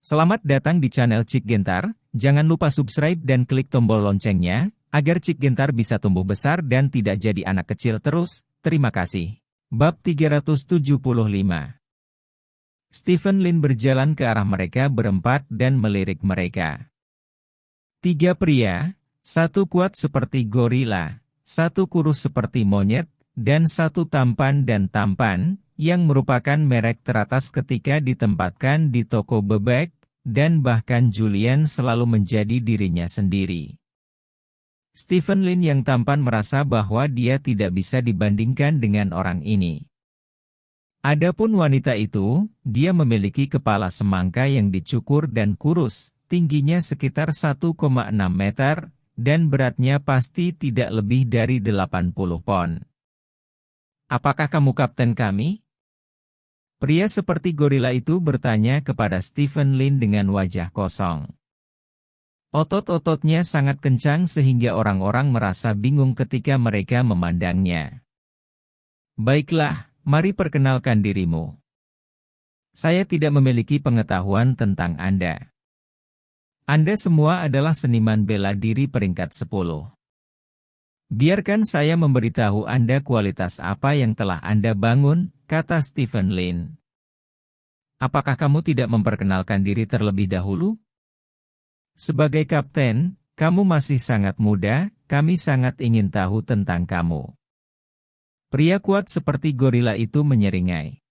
Selamat datang di channel Cik Gentar, jangan lupa subscribe dan klik tombol loncengnya, agar Cik Gentar bisa tumbuh besar dan tidak jadi anak kecil terus, terima kasih. Bab 375. Stephen Lin berjalan ke arah mereka berempat dan melirik mereka. Tiga pria, satu kuat seperti gorila, satu kurus seperti monyet, dan satu tampan dan tampan, yang merupakan merek teratas ketika ditempatkan di toko bebek, dan bahkan Julian selalu menjadi dirinya sendiri. Stephen Lin yang tampan merasa bahwa dia tidak bisa dibandingkan dengan orang ini. Adapun wanita itu, dia memiliki kepala semangka yang dicukur dan kurus, tingginya sekitar 1,6 meter, dan beratnya pasti tidak lebih dari 80 pon. Apakah kamu kapten kami? Pria seperti gorila itu bertanya kepada Stephen Lin dengan wajah kosong. Otot-ototnya sangat kencang sehingga orang-orang merasa bingung ketika mereka memandangnya. Baiklah, mari perkenalkan dirimu. Saya tidak memiliki pengetahuan tentang Anda. Anda semua adalah seniman bela diri peringkat 10. Biarkan saya memberitahu Anda kualitas apa yang telah Anda bangun, kata Stephen Lin. Apakah kamu tidak memperkenalkan diri terlebih dahulu? Sebagai kapten, kamu masih sangat muda, kami sangat ingin tahu tentang kamu. Pria kuat seperti gorila itu menyeringai.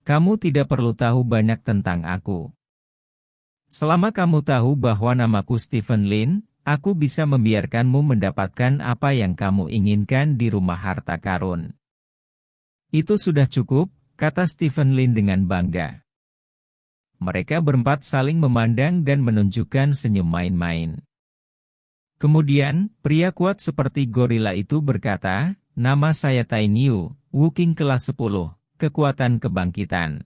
Kamu tidak perlu tahu banyak tentang aku. Selama kamu tahu bahwa namaku Stephen Lin, aku bisa membiarkanmu mendapatkan apa yang kamu inginkan di rumah harta karun. Itu sudah cukup, kata Stephen Lin dengan bangga. Mereka berempat saling memandang dan menunjukkan senyum main-main. Kemudian, pria kuat seperti gorila itu berkata, nama saya Tai Niu, Wuking kelas 10, kekuatan kebangkitan.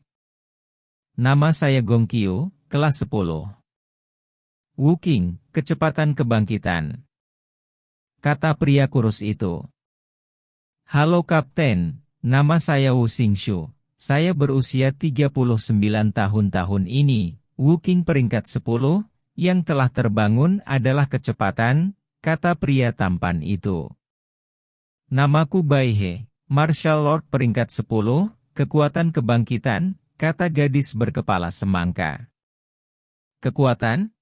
Nama saya Gong Qiu, kelas 10. Wuking, kecepatan kebangkitan. Kata pria kurus itu. Halo Kapten, nama saya Wu Xingshu. Saya berusia 39 tahun ini, Wuking peringkat 10, yang telah terbangun adalah kecepatan, kata pria tampan itu. Namaku Bai He, Martial Lord peringkat 10, kekuatan kebangkitan, kata gadis berkepala semangka. Kekuatan?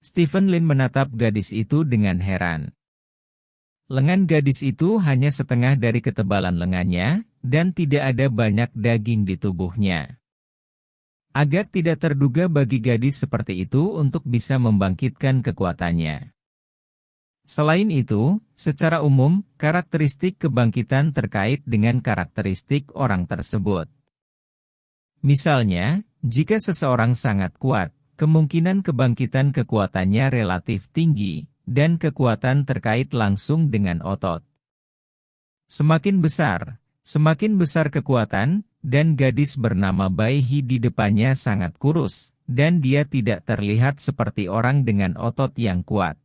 Stephen Lin menatap gadis itu dengan heran. Lengan gadis itu hanya setengah dari ketebalan lengannya, dan tidak ada banyak daging di tubuhnya. Agak tidak terduga bagi gadis seperti itu untuk bisa membangkitkan kekuatannya. Selain itu, secara umum, karakteristik kebangkitan terkait dengan karakteristik orang tersebut. Misalnya, jika seseorang sangat kuat, kemungkinan kebangkitan kekuatannya relatif tinggi, dan kekuatan terkait langsung dengan otot. Semakin besar kekuatan, dan gadis bernama Bai He di depannya sangat kurus, dan dia tidak terlihat seperti orang dengan otot yang kuat.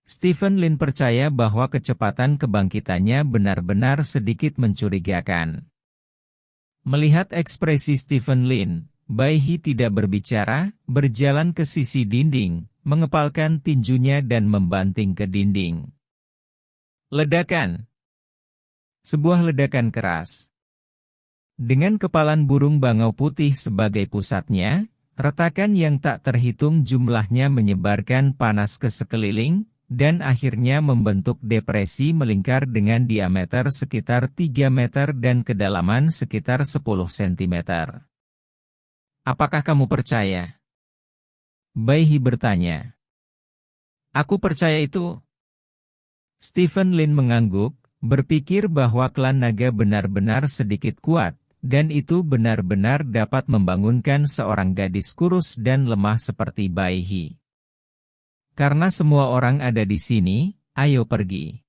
Stephen Lin percaya bahwa kecepatan kebangkitannya benar-benar sedikit mencurigakan. Melihat ekspresi Stephen Lin, Bai He tidak berbicara, berjalan ke sisi dinding, mengepalkan tinjunya dan membanting ke dinding. Ledakan. Sebuah ledakan keras. Dengan kepalan burung bangau putih sebagai pusatnya, retakan yang tak terhitung jumlahnya menyebarkan panas ke sekeliling, dan akhirnya membentuk depresi melingkar dengan diameter sekitar 3 meter dan kedalaman sekitar 10 cm. Apakah kamu percaya? Bai He bertanya. Aku percaya itu. Stephen Lin mengangguk, berpikir bahwa klan naga benar-benar sedikit kuat, dan itu benar-benar dapat membangunkan seorang gadis kurus dan lemah seperti Bai He. Karena semua orang ada di sini, ayo pergi.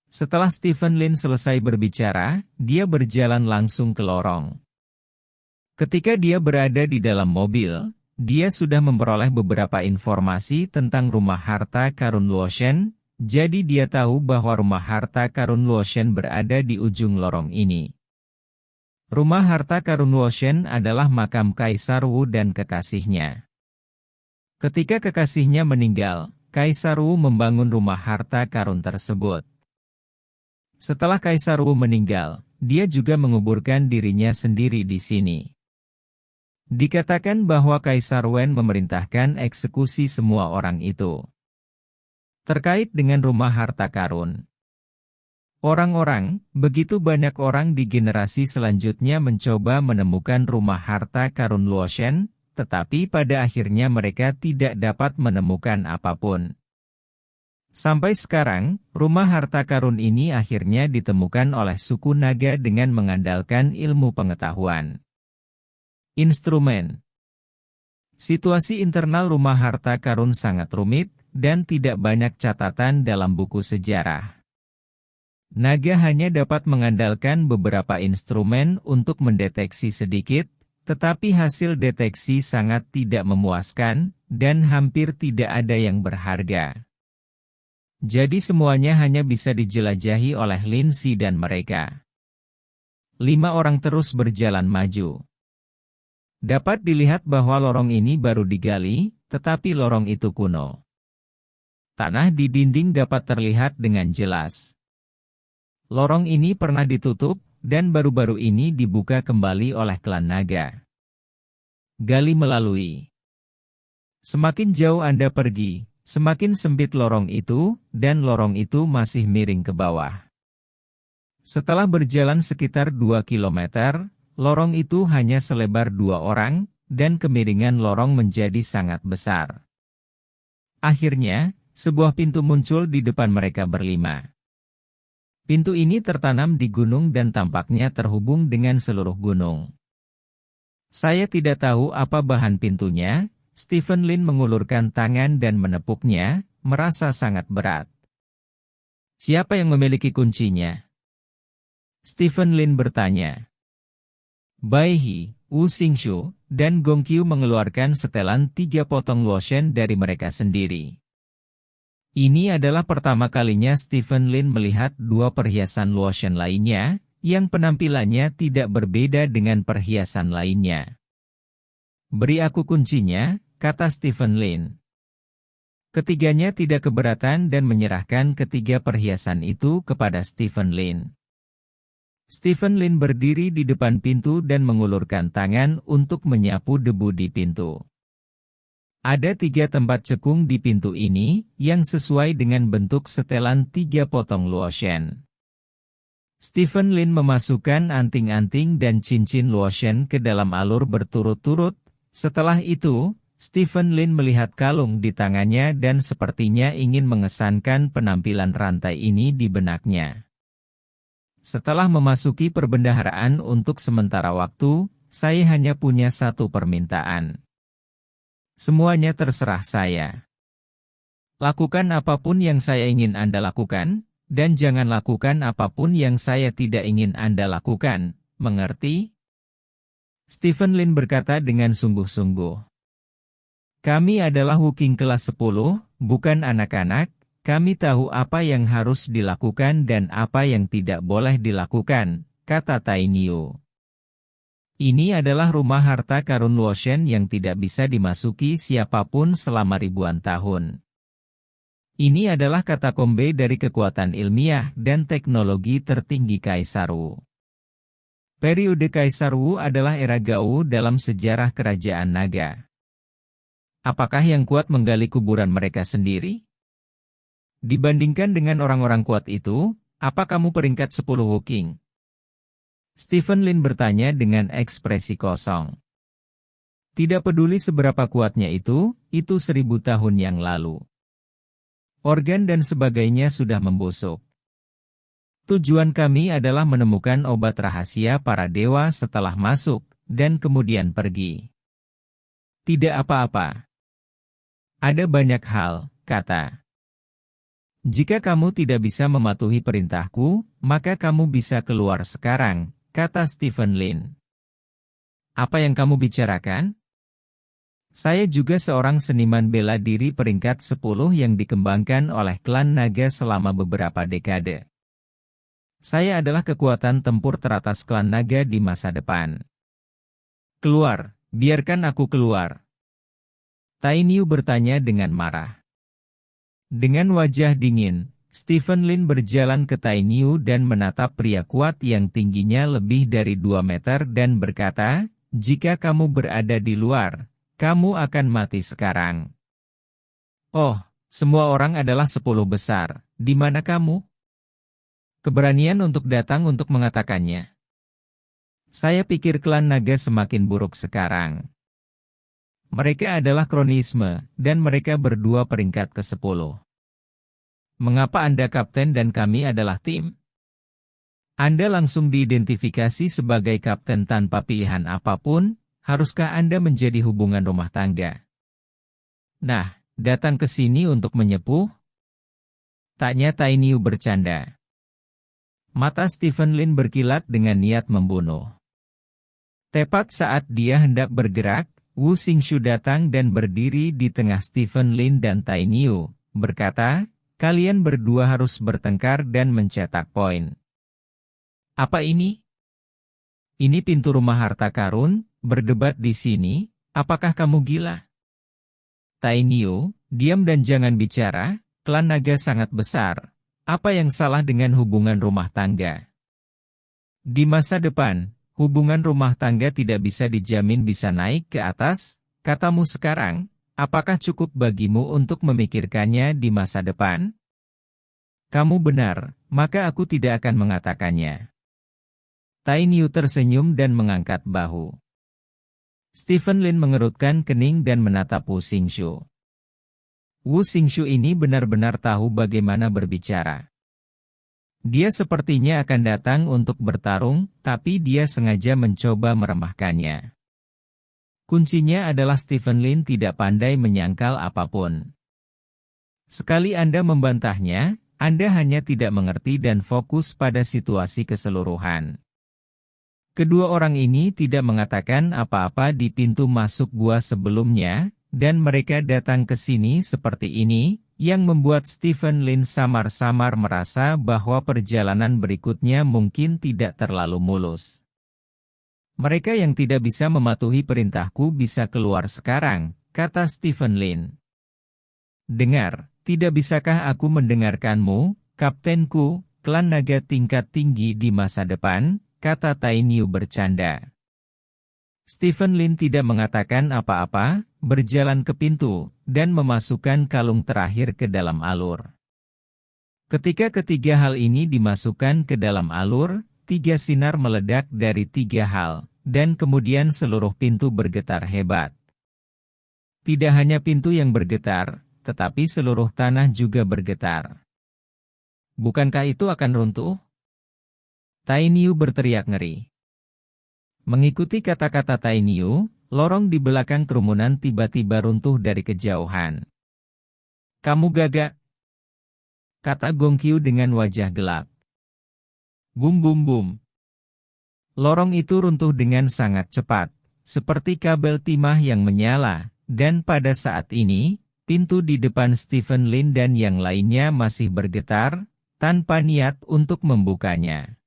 Setelah Stephen Lin selesai berbicara, dia berjalan langsung ke lorong. Ketika dia berada di dalam mobil, dia sudah memperoleh beberapa informasi tentang rumah harta karun Luoshen, jadi dia tahu bahwa rumah harta karun Luoshen berada di ujung lorong ini. Rumah harta karun Luochen adalah makam Kaisar Wu dan kekasihnya. Ketika kekasihnya meninggal, Kaisar Wu membangun rumah harta karun tersebut. Setelah Kaisar Wu meninggal, dia juga menguburkan dirinya sendiri di sini. Dikatakan bahwa Kaisar Wen memerintahkan eksekusi semua orang itu. Terkait dengan rumah harta karun, begitu banyak orang di generasi selanjutnya mencoba menemukan rumah harta karun Luochen, tetapi pada akhirnya mereka tidak dapat menemukan apapun. Sampai sekarang, rumah harta karun ini akhirnya ditemukan oleh suku naga dengan mengandalkan ilmu pengetahuan. Instrumen. Situasi internal rumah harta karun sangat rumit, dan tidak banyak catatan dalam buku sejarah. Naga hanya dapat mengandalkan beberapa instrumen untuk mendeteksi sedikit, tetapi hasil deteksi sangat tidak memuaskan, dan hampir tidak ada yang berharga. Jadi semuanya hanya bisa dijelajahi oleh Lin Si dan mereka. 5 orang terus berjalan maju. Dapat dilihat bahwa lorong ini baru digali, tetapi lorong itu kuno. Tanah di dinding dapat terlihat dengan jelas. Lorong ini pernah ditutup, dan baru-baru ini dibuka kembali oleh klan naga. Gali melalui. Semakin jauh Anda pergi, semakin sempit lorong itu, dan lorong itu masih miring ke bawah. Setelah berjalan sekitar 2 kilometer, lorong itu hanya selebar 2 orang, dan kemiringan lorong menjadi sangat besar. Akhirnya, sebuah pintu muncul di depan mereka berlima. Pintu ini tertanam di gunung dan tampaknya terhubung dengan seluruh gunung. Saya tidak tahu apa bahan pintunya. Stephen Lin mengulurkan tangan dan menepuknya, merasa sangat berat. Siapa yang memiliki kuncinya? Stephen Lin bertanya. Bai He, Wu Xingxiu, dan Gong Qiu mengeluarkan setelan 3 potong Luochen dari mereka sendiri. Ini adalah pertama kalinya Stephen Lin melihat 2 perhiasan Luochen lainnya, yang penampilannya tidak berbeda dengan perhiasan lainnya. Beri aku kuncinya, kata Stephen Lin. Ketiganya tidak keberatan dan menyerahkan ketiga perhiasan itu kepada Stephen Lin. Stephen Lin berdiri di depan pintu dan mengulurkan tangan untuk menyapu debu di pintu. Ada 3 tempat cekung di pintu ini, yang sesuai dengan bentuk setelan 3 potong Luochen. Stephen Lin memasukkan anting-anting dan cincin Luochen ke dalam alur berturut-turut. Setelah itu, Stephen Lin melihat kalung di tangannya dan sepertinya ingin mengesankan penampilan rantai ini di benaknya. Setelah memasuki perbendaharaan untuk sementara waktu, saya hanya punya 1 permintaan. Semuanya terserah saya. Lakukan apapun yang saya ingin Anda lakukan, dan jangan lakukan apapun yang saya tidak ingin Anda lakukan, mengerti? Stephen Lin berkata dengan sungguh-sungguh. Kami adalah Wuking kelas 10, bukan anak-anak, kami tahu apa yang harus dilakukan dan apa yang tidak boleh dilakukan, kata Tai Niu. Ini adalah rumah harta karun Luochen yang tidak bisa dimasuki siapapun selama ribuan tahun. Ini adalah katakombe dari kekuatan ilmiah dan teknologi tertinggi Kaisar Wu. Periode Kaisar Wu adalah era Gao dalam sejarah kerajaan naga. Apakah yang kuat menggali kuburan mereka sendiri? Dibandingkan dengan orang-orang kuat itu, apa kamu peringkat 10 Wuking? Stephen Lin bertanya dengan ekspresi kosong. Tidak peduli seberapa kuatnya itu 1000 tahun yang lalu. Organ dan sebagainya sudah membusuk. Tujuan kami adalah menemukan obat rahasia para dewa setelah masuk, dan kemudian pergi. Tidak apa-apa. Ada banyak hal, kata. Jika kamu tidak bisa mematuhi perintahku, maka kamu bisa keluar sekarang, kata Stephen Lin. Apa yang kamu bicarakan? Saya juga seorang seniman bela diri peringkat 10 yang dikembangkan oleh klan naga selama beberapa dekade. Saya adalah kekuatan tempur teratas klan naga di masa depan. Keluar, biarkan aku keluar. Tai Niu bertanya dengan marah. Dengan wajah dingin, Stephen Lin berjalan ke Tai Niu dan menatap pria kuat yang tingginya lebih dari 2 meter dan berkata, "Jika kamu berada di luar, kamu akan mati sekarang." "Oh, semua orang adalah 10 besar, di mana kamu?" Keberanian untuk datang untuk mengatakannya. Saya pikir klan naga semakin buruk sekarang. Mereka adalah kronisme, dan mereka berdua peringkat ke-10. Mengapa Anda kapten dan kami adalah tim? Anda langsung diidentifikasi sebagai kapten tanpa pilihan apapun, haruskah Anda menjadi hubungan rumah tangga? Nah, datang ke sini untuk menyepuh? Tanya Tai Niu bercanda. Mata Stephen Lin berkilat dengan niat membunuh. Tepat saat dia hendak bergerak, Wu Xingqiu datang dan berdiri di tengah Stephen Lin dan Tai Niu, berkata, "Kalian berdua harus bertengkar dan mencetak poin." "Apa ini?" "Ini pintu rumah harta karun, berdebat di sini, apakah kamu gila?" Tai Niu, diam dan jangan bicara, klan naga sangat besar. Apa yang salah dengan hubungan rumah tangga? Di masa depan, hubungan rumah tangga tidak bisa dijamin bisa naik ke atas, katamu sekarang, apakah cukup bagimu untuk memikirkannya di masa depan? Kamu benar, maka aku tidak akan mengatakannya. Tai Niu tersenyum dan mengangkat bahu. Stephen Lin mengerutkan kening dan menatap Wu Xingqiu. Wu Xingqiu ini benar-benar tahu bagaimana berbicara. Dia sepertinya akan datang untuk bertarung, tapi dia sengaja mencoba meremahkannya. Kuncinya adalah Stephen Lin tidak pandai menyangkal apapun. Sekali Anda membantahnya, Anda hanya tidak mengerti dan fokus pada situasi keseluruhan. Kedua orang ini tidak mengatakan apa-apa di pintu masuk gua sebelumnya, dan mereka datang ke sini seperti ini, yang membuat Stephen Lin samar-samar merasa bahwa perjalanan berikutnya mungkin tidak terlalu mulus. "Mereka yang tidak bisa mematuhi perintahku bisa keluar sekarang," kata Stephen Lin. "Dengar, tidak bisakah aku mendengarkanmu, kaptenku, klan naga tingkat tinggi di masa depan?" kata Tai Niu bercanda. Stephen Lin tidak mengatakan apa-apa, berjalan ke pintu, dan memasukkan kalung terakhir ke dalam alur. Ketika ketiga hal ini dimasukkan ke dalam alur, 3 sinar meledak dari 3 hal, dan kemudian seluruh pintu bergetar hebat. Tidak hanya pintu yang bergetar, tetapi seluruh tanah juga bergetar. "Bukankah itu akan runtuh?" Tai Niu berteriak ngeri. Mengikuti kata-kata Tai Niu, lorong di belakang kerumunan tiba-tiba runtuh dari kejauhan. "Kamu gagak," kata Gong Qiu dengan wajah gelap. Bum bum bum. Lorong itu runtuh dengan sangat cepat, seperti kabel timah yang menyala, dan pada saat ini, pintu di depan Stephen Lin dan yang lainnya masih bergetar, tanpa niat untuk membukanya.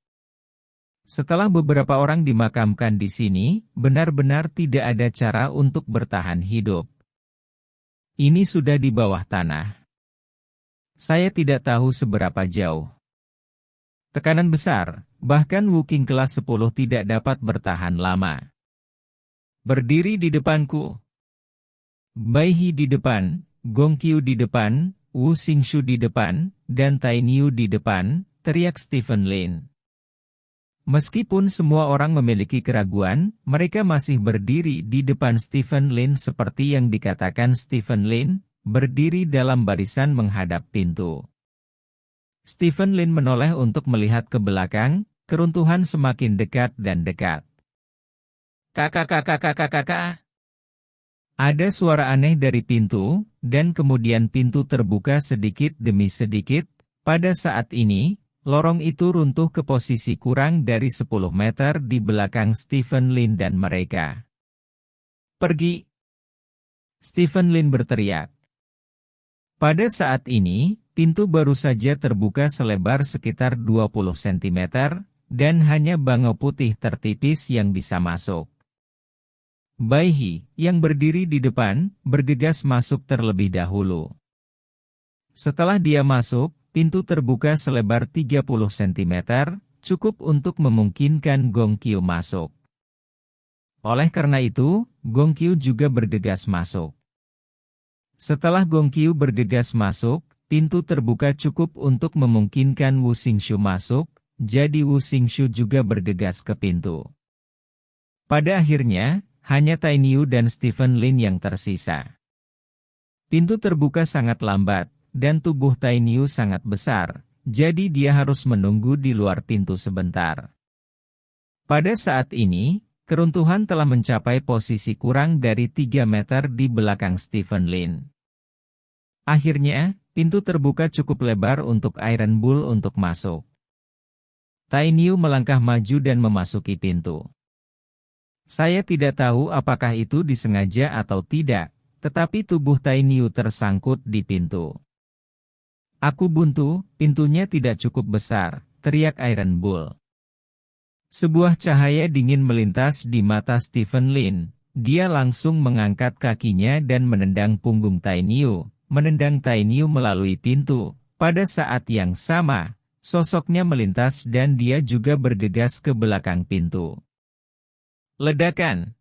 Setelah beberapa orang dimakamkan di sini, benar-benar tidak ada cara untuk bertahan hidup. Ini sudah di bawah tanah. Saya tidak tahu seberapa jauh. Tekanan besar, bahkan Wu Qing kelas 10 tidak dapat bertahan lama. Berdiri di depanku. Bai He di depan, Gong Qiu di depan, Wu Xingqiu di depan, dan Tai Niu di depan, teriak Stephen Lin. Meskipun semua orang memiliki keraguan, mereka masih berdiri di depan Stephen Lin seperti yang dikatakan Stephen Lin, berdiri dalam barisan menghadap pintu. Stephen Lin menoleh untuk melihat ke belakang, keruntuhan semakin dekat dan dekat. Kakak. Ada suara aneh dari pintu, dan kemudian pintu terbuka sedikit demi sedikit. Pada saat ini, lorong itu runtuh ke posisi kurang dari 10 meter di belakang Stephen Lin dan mereka. "Pergi!" Stephen Lin berteriak. Pada saat ini, pintu baru saja terbuka selebar sekitar 20 cm, dan hanya bangau putih tertipis yang bisa masuk. Baihi, yang berdiri di depan, bergegas masuk terlebih dahulu. Setelah dia masuk, pintu terbuka selebar 30 cm, cukup untuk memungkinkan Gong Qiu masuk. Oleh karena itu, Gong Qiu juga bergegas masuk. Setelah Gong Qiu bergegas masuk, pintu terbuka cukup untuk memungkinkan Wu Xingxiu masuk, jadi Wu Xingxiu juga bergegas ke pintu. Pada akhirnya, hanya Tai Niu dan Stephen Lin yang tersisa. Pintu terbuka sangat lambat, dan tubuh Tai Niu sangat besar, jadi dia harus menunggu di luar pintu sebentar. Pada saat ini, keruntuhan telah mencapai posisi kurang dari 3 meter di belakang Stephen Lin. Akhirnya, pintu terbuka cukup lebar untuk Iron Bull untuk masuk. Tai Niu melangkah maju dan memasuki pintu. Saya tidak tahu apakah itu disengaja atau tidak, tetapi tubuh Tai Niu tersangkut di pintu. Aku buntu, pintunya tidak cukup besar, teriak Iron Bull. Sebuah cahaya dingin melintas di mata Stephen Lin. Dia langsung mengangkat kakinya dan menendang punggung Tai Niu, menendang Tai Niu melalui pintu. Pada saat yang sama, sosoknya melintas dan dia juga bergegas ke belakang pintu. Ledakan.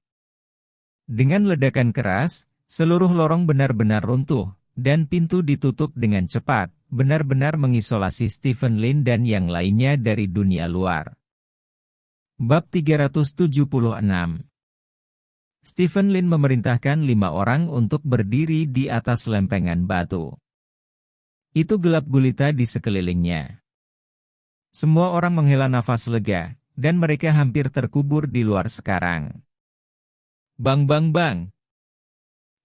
Dengan ledakan keras, seluruh lorong benar-benar runtuh, dan pintu ditutup dengan cepat, benar-benar mengisolasi Stephen Lin dan yang lainnya dari dunia luar. Bab 376. Stephen Lin memerintahkan 5 orang untuk berdiri di atas lempengan batu. Itu gelap gulita di sekelilingnya. Semua orang menghela nafas lega, dan mereka hampir terkubur di luar sekarang. Bang bang bang.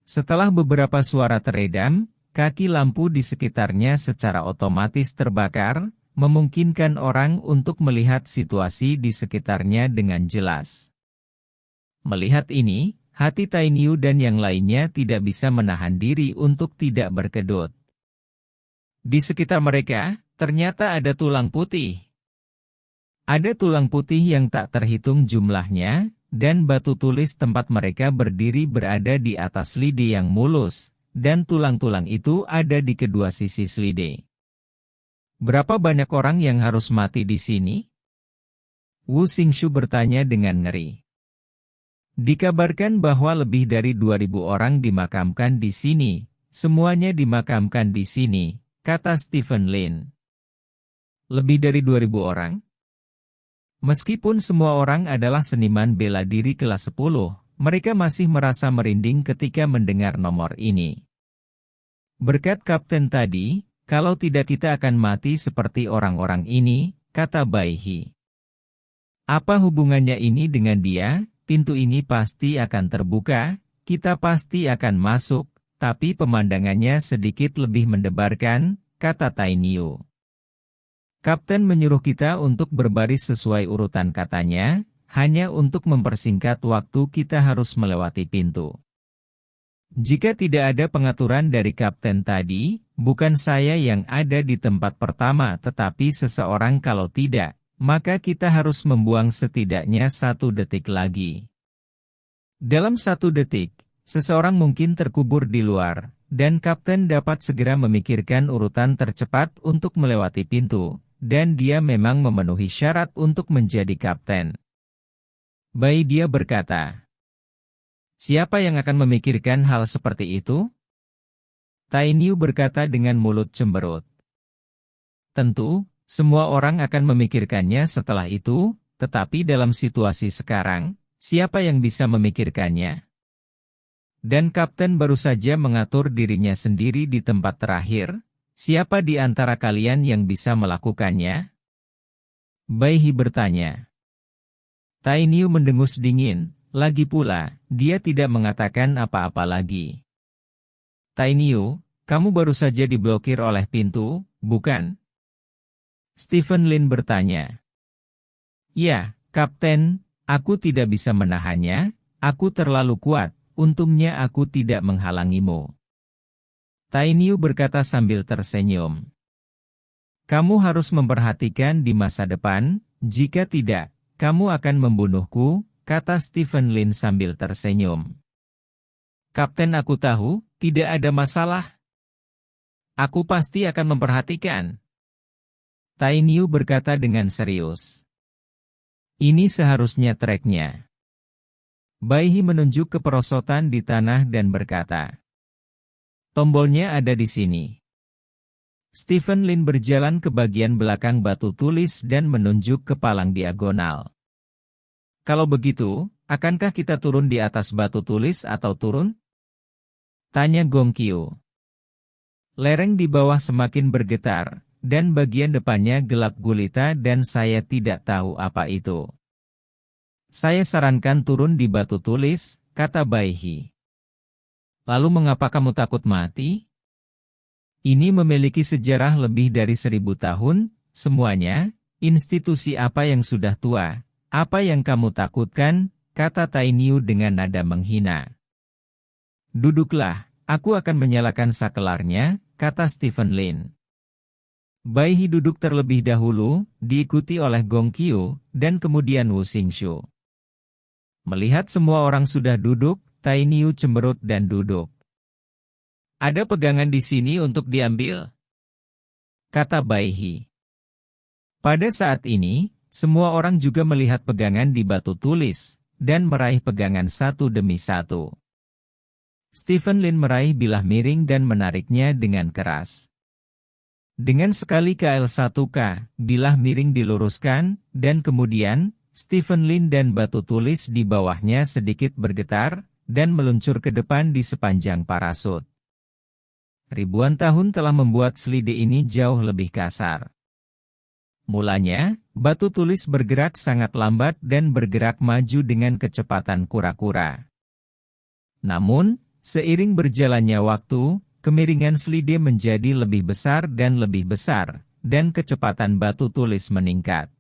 Setelah beberapa suara teredam, kaki lampu di sekitarnya secara otomatis terbakar, memungkinkan orang untuk melihat situasi di sekitarnya dengan jelas. Melihat ini, hati Tai Niu dan yang lainnya tidak bisa menahan diri untuk tidak berkedut. Di sekitar mereka, ternyata ada tulang putih. Ada tulang putih yang tak terhitung jumlahnya, dan batu tulis tempat mereka berdiri berada di atas lidi yang mulus, dan tulang-tulang itu ada di kedua sisi lidi. Berapa banyak orang yang harus mati di sini? Wu Xingxiu bertanya dengan ngeri. Dikabarkan bahwa lebih dari 2.000 orang dimakamkan di sini, semuanya dimakamkan di sini, kata Stephen Lin. Lebih dari 2.000 orang? Meskipun semua orang adalah seniman bela diri kelas 10, mereka masih merasa merinding ketika mendengar nomor ini. Berkat kapten tadi, kalau tidak kita akan mati seperti orang-orang ini, kata Baihi. Apa hubungannya ini dengan dia? Pintu ini pasti akan terbuka, kita pasti akan masuk, tapi pemandangannya sedikit lebih mendebarkan, kata Tai Niu. Kapten menyuruh kita untuk berbaris sesuai urutan katanya, hanya untuk mempersingkat waktu kita harus melewati pintu. Jika tidak ada pengaturan dari kapten tadi, bukan saya yang ada di tempat pertama tetapi seseorang kalau tidak, maka kita harus membuang setidaknya 1 detik lagi. Dalam 1 detik, seseorang mungkin terkubur di luar, dan kapten dapat segera memikirkan urutan tercepat untuk melewati pintu, dan dia memang memenuhi syarat untuk menjadi kapten. Bai dia berkata. Siapa yang akan memikirkan hal seperti itu? Tai Niu berkata dengan mulut cemberut. Tentu, semua orang akan memikirkannya setelah itu, tetapi dalam situasi sekarang, siapa yang bisa memikirkannya? Dan kapten baru saja mengatur dirinya sendiri di tempat terakhir, siapa di antara kalian yang bisa melakukannya? Baihi bertanya. Tai Niu mendengus dingin. Lagi pula, dia tidak mengatakan apa-apa lagi. Tai Niu, kamu baru saja diblokir oleh pintu, bukan? Stephen Lin bertanya. Ya, Kapten, aku tidak bisa menahannya, aku terlalu kuat, untungnya aku tidak menghalangimu. Tai Niu berkata sambil tersenyum. Kamu harus memperhatikan di masa depan, jika tidak, kamu akan membunuhku, kata Stephen Lin sambil tersenyum. Kapten, aku tahu, tidak ada masalah. Aku pasti akan memperhatikan. Tai Niu berkata dengan serius. Ini seharusnya treknya. Bai He menunjuk ke perosotan di tanah dan berkata. Tombolnya ada di sini. Stephen Lin berjalan ke bagian belakang batu tulis dan menunjuk ke palang diagonal. Kalau begitu, akankah kita turun di atas batu tulis atau turun? Tanya Gong Qiu. Lereng di bawah semakin bergetar, dan bagian depannya gelap gulita dan saya tidak tahu apa itu. Saya sarankan turun di batu tulis, kata Bai He. Lalu mengapa kamu takut mati? Ini memiliki sejarah lebih dari 1000 tahun, semuanya, institusi apa yang sudah tua, apa yang kamu takutkan, kata Tai Niu dengan nada menghina. Duduklah, aku akan menyalakan sakelarnya, kata Stephen Lin. Bai He duduk terlebih dahulu, diikuti oleh Gong Qiu, dan kemudian Wu Xingxiu. Melihat semua orang sudah duduk, Tai Niu cemberut dan duduk. Ada pegangan di sini untuk diambil, kata Bai He. Pada saat ini, semua orang juga melihat pegangan di batu tulis, dan meraih pegangan satu demi satu. Stephen Lin meraih bilah miring dan menariknya dengan keras. Dengan sekali KL1K, bilah miring diluruskan, dan kemudian, Stephen Lin dan batu tulis di bawahnya sedikit bergetar, dan meluncur ke depan di sepanjang parasut. Ribuan tahun telah membuat selide ini jauh lebih kasar. Mulanya, batu tulis bergerak sangat lambat dan bergerak maju dengan kecepatan kura-kura. Namun, seiring berjalannya waktu, kemiringan selide menjadi lebih besar, dan kecepatan batu tulis meningkat.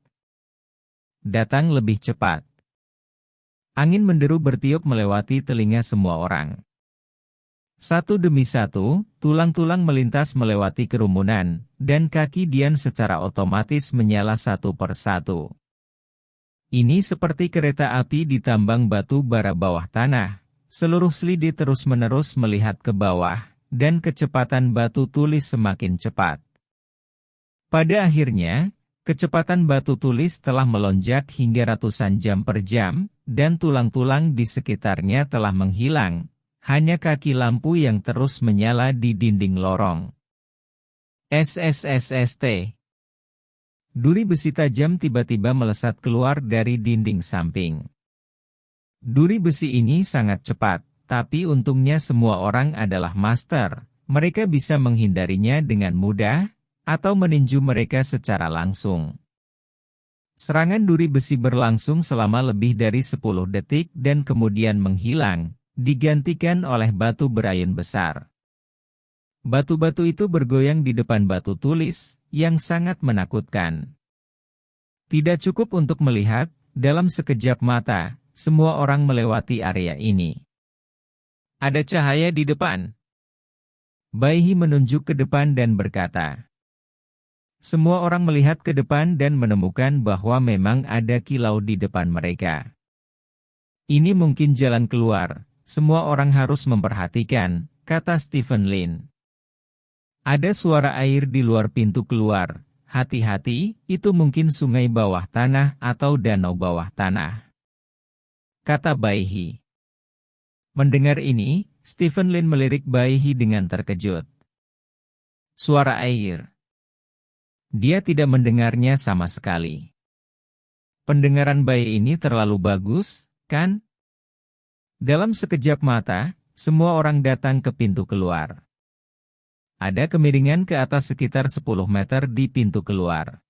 Datang lebih cepat. Angin menderu bertiup melewati telinga semua orang. Satu demi satu, tulang-tulang melintas melewati kerumunan, dan kaki Dian secara otomatis menyala satu persatu. Ini seperti kereta api di tambang batu bara bawah tanah. Seluruh selide terus-menerus melihat ke bawah, dan kecepatan batu tulis semakin cepat. Pada akhirnya, kecepatan batu tulis telah melonjak hingga ratusan jam per jam, dan tulang-tulang di sekitarnya telah menghilang. Hanya kaki lampu yang terus menyala di dinding lorong. SSSST. Duri besi tajam tiba-tiba melesat keluar dari dinding samping. Duri besi ini sangat cepat, tapi untungnya semua orang adalah master. Mereka bisa menghindarinya dengan mudah, atau meninju mereka secara langsung. Serangan duri besi berlangsung selama lebih dari 10 detik dan kemudian menghilang. Digantikan oleh batu berayun besar. Batu-batu itu bergoyang di depan batu tulis, yang sangat menakutkan. Tidak cukup untuk melihat, dalam sekejap mata, semua orang melewati area ini. Ada cahaya di depan. Bai He menunjuk ke depan dan berkata. Semua orang melihat ke depan dan menemukan bahwa memang ada kilau di depan mereka. Ini mungkin jalan keluar. Semua orang harus memperhatikan, kata Stephen Lin. Ada suara air di luar pintu keluar. Hati-hati, itu mungkin sungai bawah tanah atau danau bawah tanah, kata Bai He. Mendengar ini, Stephen Lin melirik Bai He dengan terkejut. Suara air. Dia tidak mendengarnya sama sekali. Pendengaran Bai ini terlalu bagus, kan? Dalam sekejap mata, semua orang datang ke pintu keluar. Ada kemiringan ke atas sekitar 10 meter di pintu keluar.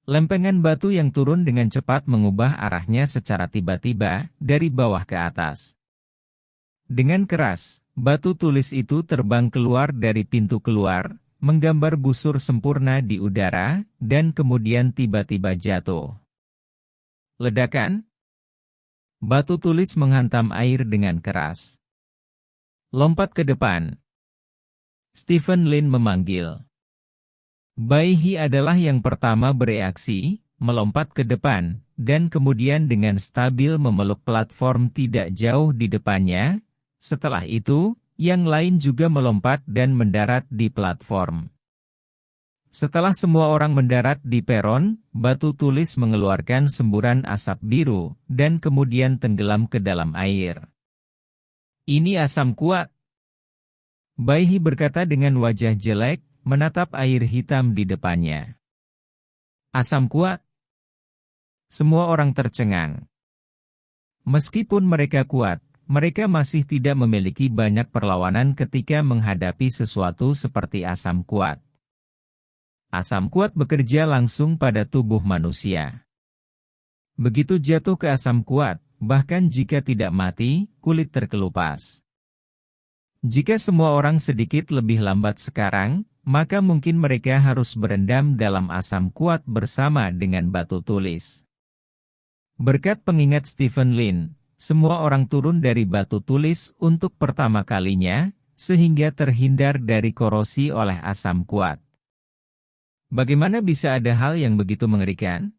Lempengan batu yang turun dengan cepat mengubah arahnya secara tiba-tiba, dari bawah ke atas. Dengan keras, batu tulis itu terbang keluar dari pintu keluar, menggambar busur sempurna di udara, dan kemudian tiba-tiba jatuh. Ledakan? Batu tulis menghantam air dengan keras. Lompat ke depan. Stephen Lin memanggil. Bai He adalah yang pertama bereaksi, melompat ke depan, dan kemudian dengan stabil memeluk platform tidak jauh di depannya. Setelah itu, yang lain juga melompat dan mendarat di platform. Setelah semua orang mendarat di peron, batu tulis mengeluarkan semburan asap biru, dan kemudian tenggelam ke dalam air. Ini asam kuat. Bai He berkata dengan wajah jelek, menatap air hitam di depannya. Asam kuat? Semua orang tercengang. Meskipun mereka kuat, mereka masih tidak memiliki banyak perlawanan ketika menghadapi sesuatu seperti asam kuat. Asam kuat bekerja langsung pada tubuh manusia. Begitu jatuh ke asam kuat, bahkan jika tidak mati, kulit terkelupas. Jika semua orang sedikit lebih lambat sekarang, maka mungkin mereka harus berendam dalam asam kuat bersama dengan batu tulis. Berkat pengingat Stephen Lin, semua orang turun dari batu tulis untuk pertama kalinya, sehingga terhindar dari korosi oleh asam kuat. Bagaimana bisa ada hal yang begitu mengerikan?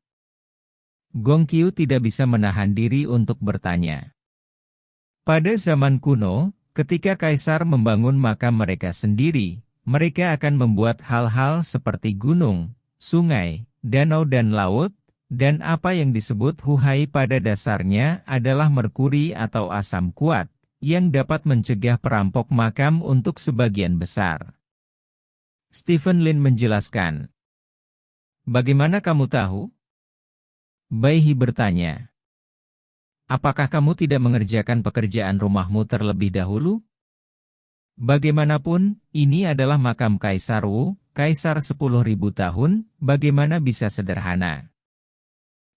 Gong Qiu tidak bisa menahan diri untuk bertanya. Pada zaman kuno, ketika kaisar membangun makam mereka sendiri, mereka akan membuat hal-hal seperti gunung, sungai, danau dan laut, dan apa yang disebut huhai pada dasarnya adalah merkuri atau asam kuat, yang dapat mencegah perampok makam untuk sebagian besar. Stephen Lin menjelaskan. Bagaimana kamu tahu? Bai He bertanya. Apakah kamu tidak mengerjakan pekerjaan rumahmu terlebih dahulu? Bagaimanapun, ini adalah makam Kaisar Wu, Kaisar 10.000 tahun, bagaimana bisa sederhana?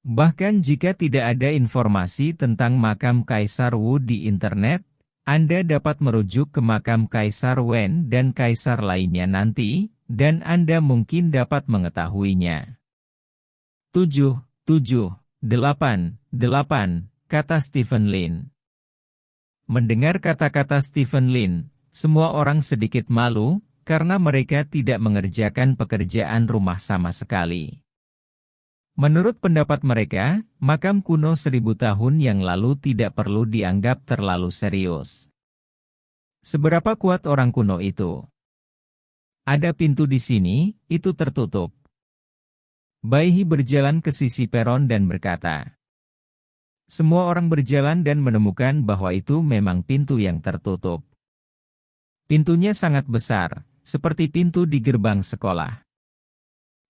Bahkan jika tidak ada informasi tentang makam Kaisar Wu di internet, Anda dapat merujuk ke makam Kaisar Wen dan kaisar lainnya nanti, dan Anda mungkin dapat mengetahuinya. 7, 8, kata Stephen Lin. Mendengar kata-kata Stephen Lin, semua orang sedikit malu, karena mereka tidak mengerjakan pekerjaan rumah sama sekali. Menurut pendapat mereka, makam kuno 1000 tahun yang lalu tidak perlu dianggap terlalu serius. Seberapa kuat orang kuno itu? Ada pintu di sini, itu tertutup. Bai He berjalan ke sisi peron dan berkata. Semua orang berjalan dan menemukan bahwa itu memang pintu yang tertutup. Pintunya sangat besar, seperti pintu di gerbang sekolah.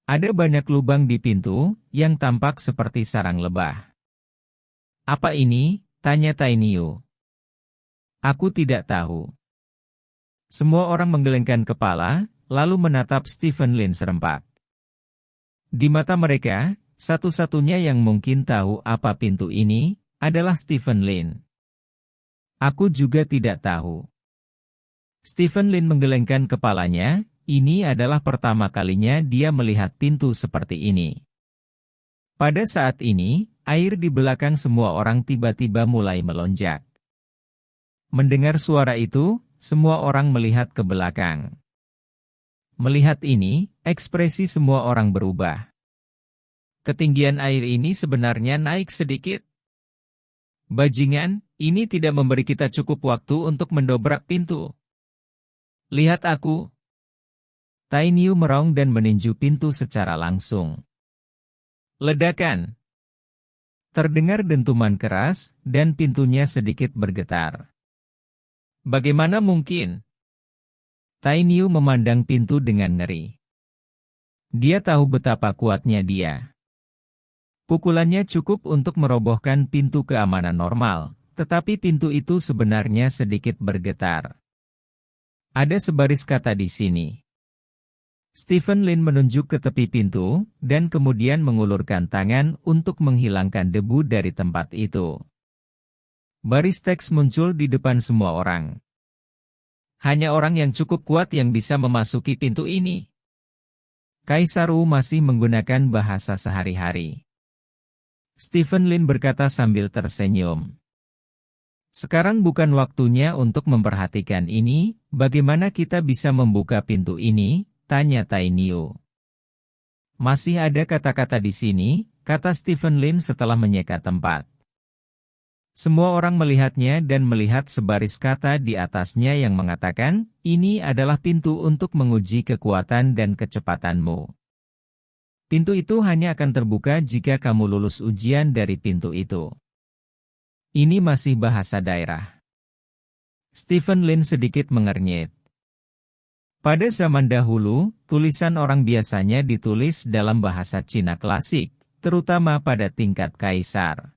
Ada banyak lubang di pintu, yang tampak seperti sarang lebah. Apa ini? Tanya Tainiu. Aku tidak tahu. Semua orang menggelengkan kepala, lalu menatap Stephen Lin serempak. Di mata mereka, satu-satunya yang mungkin tahu apa pintu ini, adalah Stephen Lin. Aku juga tidak tahu. Stephen Lin menggelengkan kepalanya, ini adalah pertama kalinya dia melihat pintu seperti ini. Pada saat ini, air di belakang semua orang tiba-tiba mulai melonjak. Mendengar suara itu, semua orang melihat ke belakang. Melihat ini, ekspresi semua orang berubah. Ketinggian air ini sebenarnya naik sedikit. Bajingan, ini tidak memberi kita cukup waktu untuk mendobrak pintu. Lihat aku. Tainiu meraung dan meninju pintu secara langsung. Ledakan. Terdengar dentuman keras, dan pintunya sedikit bergetar. Bagaimana mungkin? Tainiu memandang pintu dengan ngeri. Dia tahu betapa kuatnya dia. Pukulannya cukup untuk merobohkan pintu keamanan normal, tetapi pintu itu sebenarnya sedikit bergetar. Ada sebaris kata di sini. Stephen Lin menunjuk ke tepi pintu, dan kemudian mengulurkan tangan untuk menghilangkan debu dari tempat itu. Baris teks muncul di depan semua orang. Hanya orang yang cukup kuat yang bisa memasuki pintu ini. Kaisar Wu masih menggunakan bahasa sehari-hari. Stephen Lin berkata sambil tersenyum. Sekarang bukan waktunya untuk memperhatikan ini, bagaimana kita bisa membuka pintu ini, tanya Tainiu. Masih ada kata-kata di sini, kata Stephen Lin setelah menyeka tempat. Semua orang melihatnya dan melihat sebaris kata di atasnya yang mengatakan, ini adalah pintu untuk menguji kekuatan dan kecepatanmu. Pintu itu hanya akan terbuka jika kamu lulus ujian dari pintu itu. Ini masih bahasa daerah. Stephen Lin sedikit mengernyit. Pada zaman dahulu, tulisan orang biasanya ditulis dalam bahasa Cina klasik, terutama pada tingkat kaisar.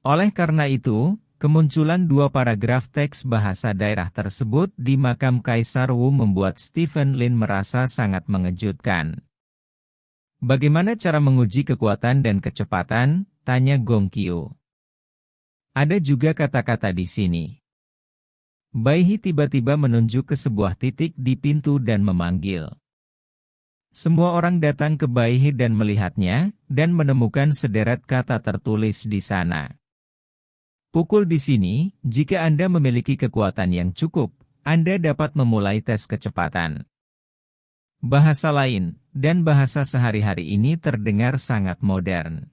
Oleh karena itu, kemunculan dua paragraf teks bahasa daerah tersebut di makam Kaisar Wu membuat Stephen Lin merasa sangat mengejutkan. Bagaimana cara menguji kekuatan dan kecepatan? Tanya Gong Qiu. Ada juga kata-kata di sini. Bai He tiba-tiba menunjuk ke sebuah titik di pintu dan memanggil. Semua orang datang ke Bai He dan melihatnya, dan menemukan sederet kata tertulis di sana. Pukul di sini, jika Anda memiliki kekuatan yang cukup, Anda dapat memulai tes kecepatan. Bahasa lain, dan bahasa sehari-hari ini terdengar sangat modern.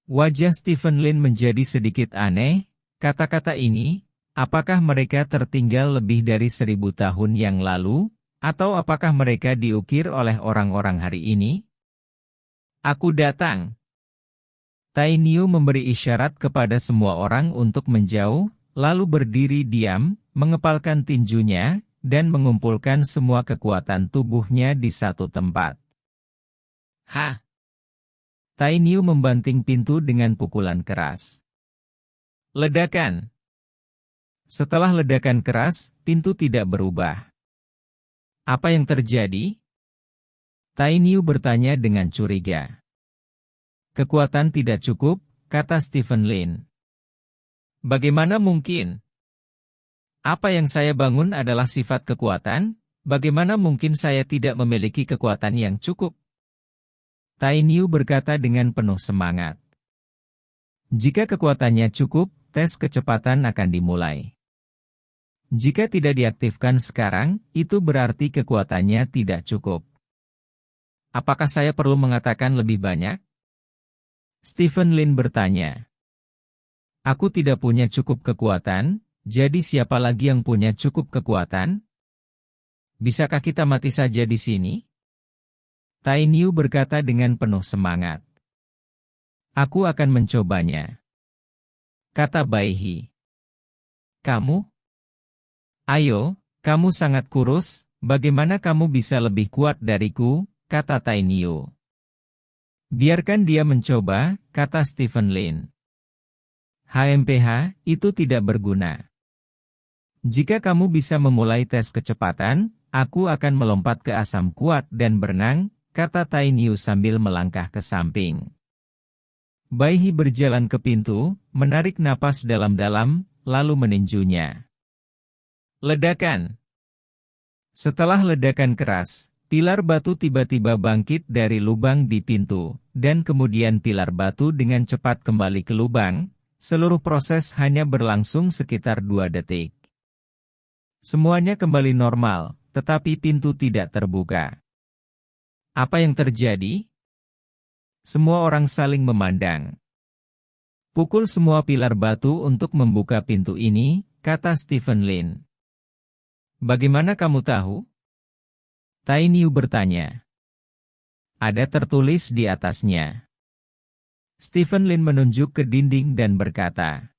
Wajah Stephen Lin menjadi sedikit aneh, kata-kata ini, apakah mereka tertinggal lebih dari 1000 tahun yang lalu, atau apakah mereka diukir oleh orang-orang hari ini? Aku datang. Tai Niu memberi isyarat kepada semua orang untuk menjauh, lalu berdiri diam, mengepalkan tinjunya, dan mengumpulkan semua kekuatan tubuhnya di satu tempat. Hah! Tai Niu membanting pintu dengan pukulan keras. Ledakan! Setelah ledakan keras, pintu tidak berubah. Apa yang terjadi? Tai Niu bertanya dengan curiga. Kekuatan tidak cukup, kata Stephen Lin. Bagaimana mungkin? Apa yang saya bangun adalah sifat kekuatan, bagaimana mungkin saya tidak memiliki kekuatan yang cukup? Tai Niu berkata dengan penuh semangat. Jika kekuatannya cukup, tes kecepatan akan dimulai. Jika tidak diaktifkan sekarang, itu berarti kekuatannya tidak cukup. Apakah saya perlu mengatakan lebih banyak? Stephen Lin bertanya. Aku tidak punya cukup kekuatan, jadi siapa lagi yang punya cukup kekuatan? Bisakah kita mati saja di sini? Tai Niu berkata dengan penuh semangat. Aku akan mencobanya. Kata Bai He. Kamu? Ayo, kamu sangat kurus, bagaimana kamu bisa lebih kuat dariku, kata Tai Niu. Biarkan dia mencoba, kata Stephen Lin. HMPH, itu tidak berguna. Jika kamu bisa memulai tes kecepatan, aku akan melompat ke asam kuat dan berenang, kata Tai Niu sambil melangkah ke samping. Bai He berjalan ke pintu, menarik napas dalam-dalam, lalu meninjunya. Ledakan. Setelah ledakan keras, pilar batu tiba-tiba bangkit dari lubang di pintu, dan kemudian pilar batu dengan cepat kembali ke lubang. Seluruh proses hanya berlangsung sekitar 2 detik. Semuanya kembali normal, tetapi pintu tidak terbuka. Apa yang terjadi? Semua orang saling memandang. Pukul semua pilar batu untuk membuka pintu ini, kata Stephen Lin. Bagaimana kamu tahu? Tai Niu bertanya. Ada tertulis di atasnya. Stephen Lin menunjuk ke dinding dan berkata.